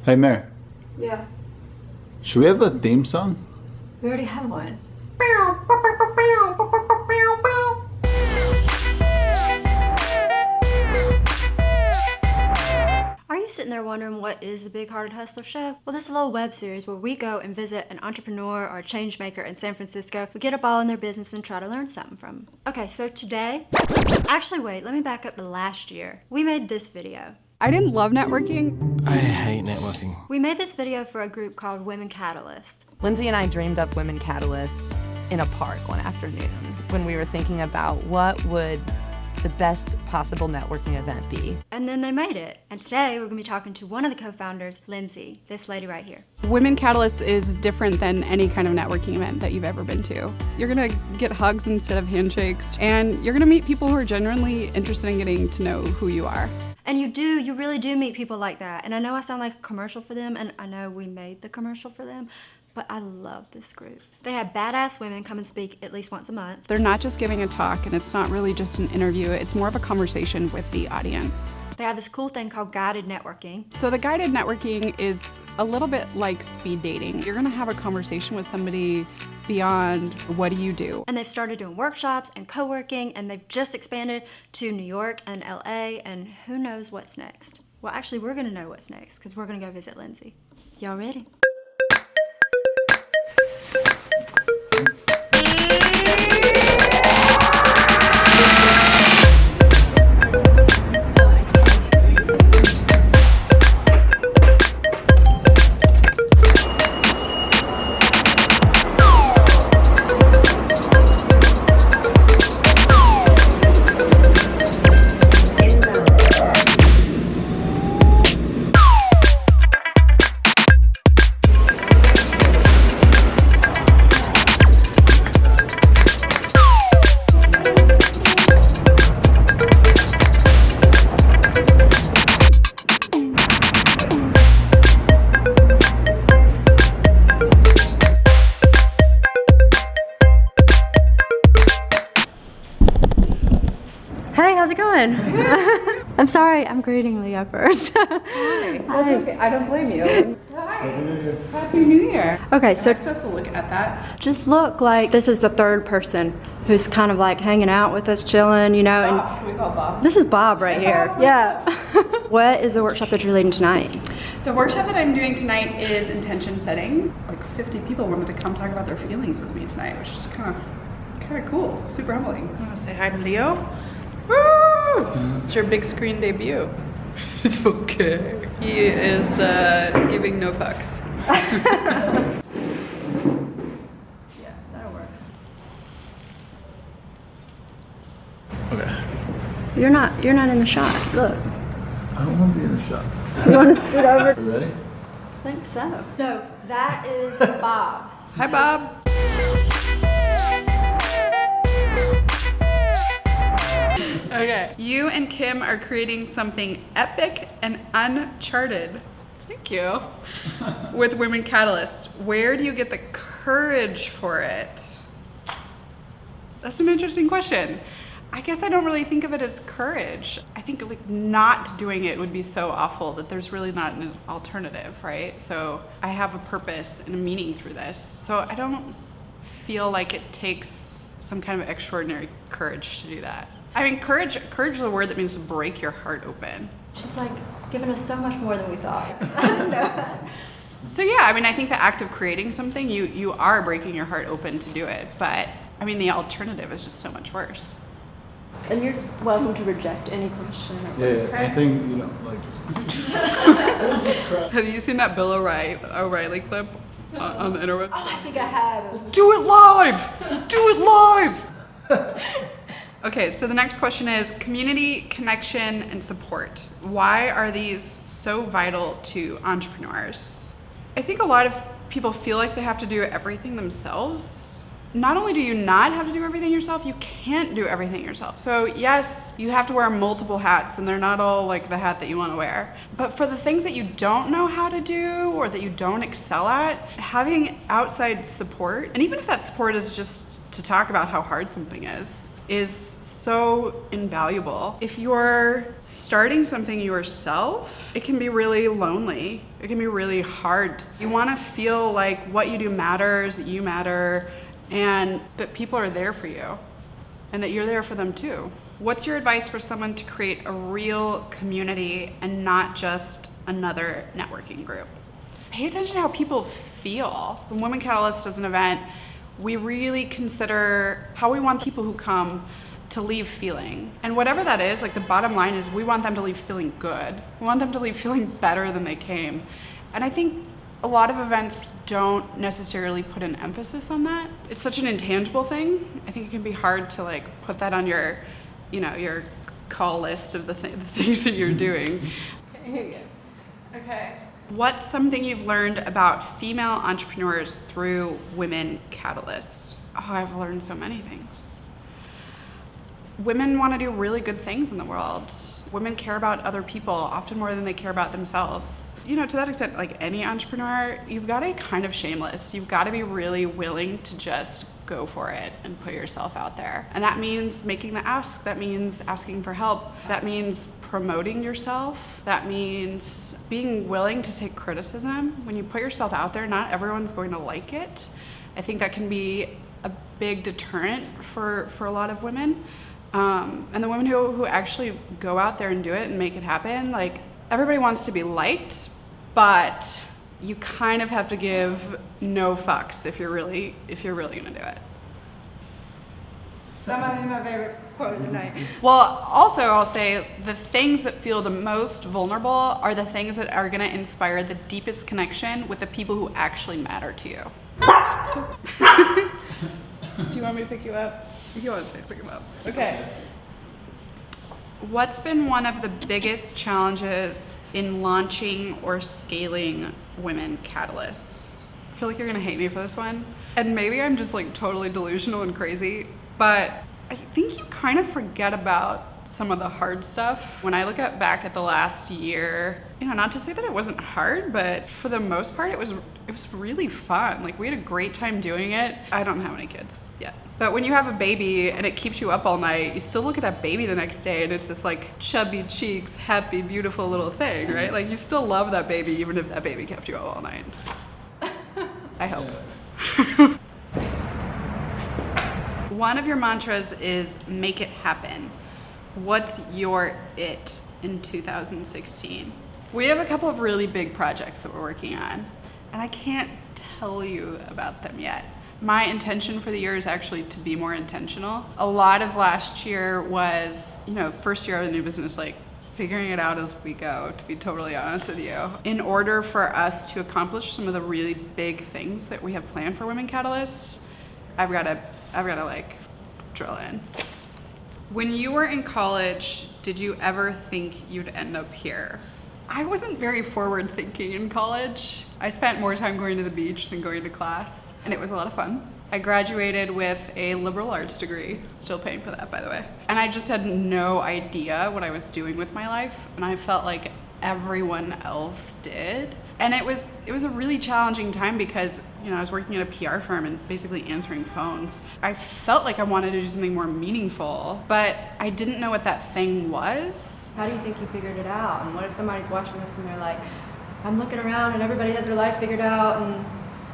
Hey, Mary. Yeah. Should we have a theme song? We already have one. Are you sitting there wondering what is the Big Hearted Hustler Show? Well, this is a little web series where we go and visit an entrepreneur or a change maker in San Francisco. We get up all in their business and try to learn something from them. Okay, so today, actually wait, let me back up to last year. We made this video. I didn't love networking. I hate networking. We made this video for a group called Women Catalyst. Lindsay and I dreamed up Women Catalyst in a park one afternoon when we were thinking about what would the best possible networking event be. And then they made it. And today we're gonna be talking to one of the co-founders, Lindsay, this lady right here. Women Catalyst is different than any kind of networking event that you've ever been to. You're gonna get hugs instead of handshakes, and you're gonna meet people who are genuinely interested in getting to know who you are. And you really do meet people like that. And I know I sound like a commercial for them, and I know we made the commercial for them, but I love this group. They have badass women come and speak at least once a month. They're not just giving a talk, and it's not really just an interview, it's more of a conversation with the audience. They have this cool thing called guided networking. So the guided networking is a little bit like speed dating. You're gonna have a conversation with somebody beyond what do you do. And they've started doing workshops and co-working, and they've just expanded to New York and LA, and who knows what's next. Well, actually, we're gonna know what's next, because we're gonna go visit Lindsay. Y'all ready? Hey, how's it going? I'm sorry, I'm greeting Leah first. Hi. Okay. I don't blame you. Hi. Happy New Year. Okay, so I'm supposed to look at that. just look like this is the third person who's kind of like hanging out with us, chilling, you know. Bob. Can we call Bob? This is Bob right here. Yeah. What is the workshop that you're leading tonight? The workshop that I'm doing tonight is intention setting. Like 50 people wanted to come talk about their feelings with me tonight, which is kind of cool, super humbling. I want to say hi to Leo. Woo! It's your big screen debut. It's okay. He is giving no fucks. Yeah, that'll work. Okay. You're not in the shot. Look. I don't want to be in the shot. You want to scoot over? You ready? I think so. So that is Bob. Hi, Bob. Okay, you and Kim are creating something epic and uncharted. Thank you. With Women Catalyst. Where do you get the courage for it? That's an interesting question. I guess I don't really think of it as courage. I think like not doing it would be so awful that there's really not an alternative, right? So I have a purpose and a meaning through this. So I don't feel like it takes some kind of extraordinary courage to do that. I mean, courage is a word that means to break your heart open. She's like giving us so much more than we thought. So yeah, I mean, I think the act of creating something, you are breaking your heart open to do it. But I mean, the alternative is just so much worse. And you're welcome to reject any question. Yeah, I think, you know, like, Have you seen that Bill O'Reilly clip on the interwebs? Oh, I think I have. Do it live! Do it live! Okay, so the next question is community, connection, and support. Why are these so vital to entrepreneurs? I think a lot of people feel like they have to do everything themselves. Not only do you not have to do everything yourself, you can't do everything yourself. So yes, you have to wear multiple hats, and they're not all like the hat that you want to wear. But for the things that you don't know how to do or that you don't excel at, having outside support, and even if that support is just to talk about how hard something is, is so invaluable. If you're starting something yourself, it can be really lonely. It can be really hard. You want to feel like what you do matters, that you matter, and that people are there for you, and that you're there for them too. What's your advice for someone to create a real community and not just another networking group? Pay attention to how people feel. When Women Catalyst does an event, we really consider how we want people who come to leave feeling. And whatever that is, like the bottom line is we want them to leave feeling good. We want them to leave feeling better than they came. And I think a lot of events don't necessarily put an emphasis on that. It's such an intangible thing. I think it can be hard to like put that on your, your call list of the things that you're doing. Okay. What's something you've learned about female entrepreneurs through Women Catalyst? Oh, I've learned so many things. Women want to do really good things in the world. Women care about other people often more than they care about themselves. To that extent, like any entrepreneur, you've got to be kind of shameless. You've got to be really willing to just go for it and put yourself out there. And that means making the ask. That means asking for help. That means promoting yourself. That means being willing to take criticism. When you put yourself out there, not everyone's going to like it. I think that can be a big deterrent for a lot of women. And the women who actually go out there and do it and make it happen, like everybody wants to be liked, but you kind of have to give no fucks if you're really gonna do it. That might be my favorite quote of the night. Well, also I'll say the things that feel the most vulnerable are the things that are gonna inspire the deepest connection with the people who actually matter to you. Do you want me to pick you up? You want to pick him up. Okay. What's been one of the biggest challenges in launching or scaling Women Catalysts? I feel like you're gonna hate me for this one. And maybe I'm just like totally delusional and crazy, but I think you kind of forget about some of the hard stuff. When I look back at the last year, not to say that it wasn't hard, but for the most part, it was really fun. Like we had a great time doing it. I don't have any kids yet. But when you have a baby and it keeps you up all night, you still look at that baby the next day and it's this like chubby cheeks, happy, beautiful little thing, right? Like you still love that baby even if that baby kept you up all night. I hope. One of your mantras is make it happen. What's your it in 2016? We have a couple of really big projects that we're working on, and I can't tell you about them yet. My intention for the year is actually to be more intentional. A lot of last year was, first year of a new business, like figuring it out as we go, to be totally honest with you. In order for us to accomplish some of the really big things that we have planned for Women Catalyst, I've got to like drill in. When you were in college, did you ever think you'd end up here? I wasn't very forward thinking in college. I spent more time going to the beach than going to class, and it was a lot of fun. I graduated with a liberal arts degree, still paying for that, by the way. And I just had no idea what I was doing with my life, and I felt like everyone else did. And it was a really challenging time because, I was working at a PR firm and basically answering phones. I felt like I wanted to do something more meaningful, but I didn't know what that thing was. How do you think you figured it out? And what if somebody's watching this and they're like, I'm looking around and everybody has their life figured out and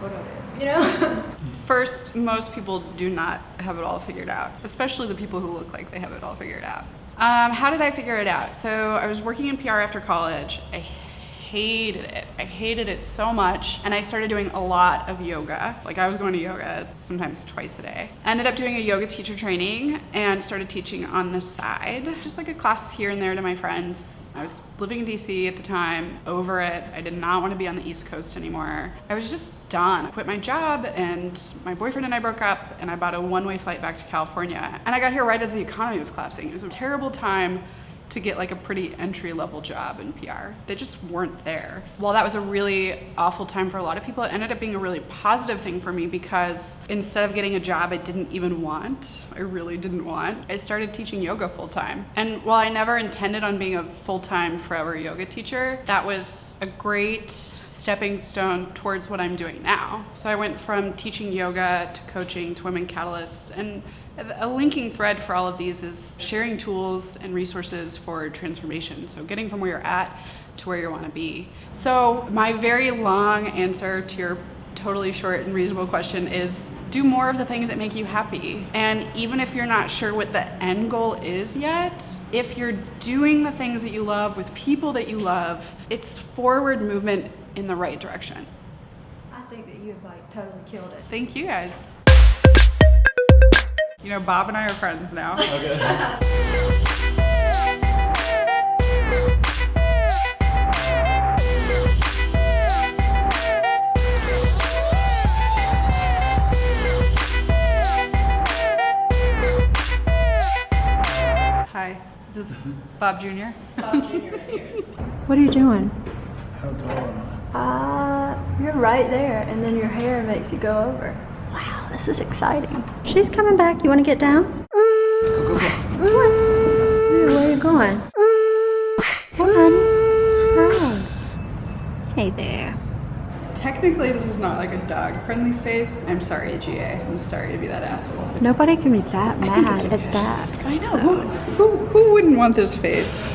what do I do? First, most people do not have it all figured out, especially the people who look like they have it all figured out. How did I figure it out? So I was working in PR after college. I hated it. I hated it so much. And I started doing a lot of yoga. Like I was going to yoga sometimes twice a day. I ended up doing a yoga teacher training and started teaching on the side. Just like a class here and there to my friends. I was living in DC at the time, over it. I did not want to be on the East Coast anymore. I was just done. I quit my job and my boyfriend and I broke up and I bought a one-way flight back to California. And I got here right as the economy was collapsing. It was a terrible time to get like a pretty entry-level job in PR. They just weren't there. While that was a really awful time for a lot of people, it ended up being a really positive thing for me because instead of getting a job I didn't even want, I really didn't want, I started teaching yoga full-time. And while I never intended on being a full-time forever yoga teacher, that was a great stepping stone towards what I'm doing now. So I went from teaching yoga to coaching to Women Catalysts, and A linking thread for all of these is sharing tools and resources for transformation. So getting from where you're at to where you want to be. So my very long answer to your totally short and reasonable question is do more of the things that make you happy. And even if you're not sure what the end goal is yet, if you're doing the things that you love with people that you love, it's forward movement in the right direction. I think that you've like totally killed it. Thank you guys. You know, Bob and I are friends now. Hi, this is Bob Jr. What are you doing? How tall am You're right there, and then your hair makes you go over. Wow, this is exciting. She's coming back. You want to get down? Go. Where are you going? Come on. Hi. Hey there. Technically, this is not like a dog-friendly space. I'm sorry, GA. I'm sorry to be that asshole. Nobody can be that mad at that. I know. Who wouldn't want this face?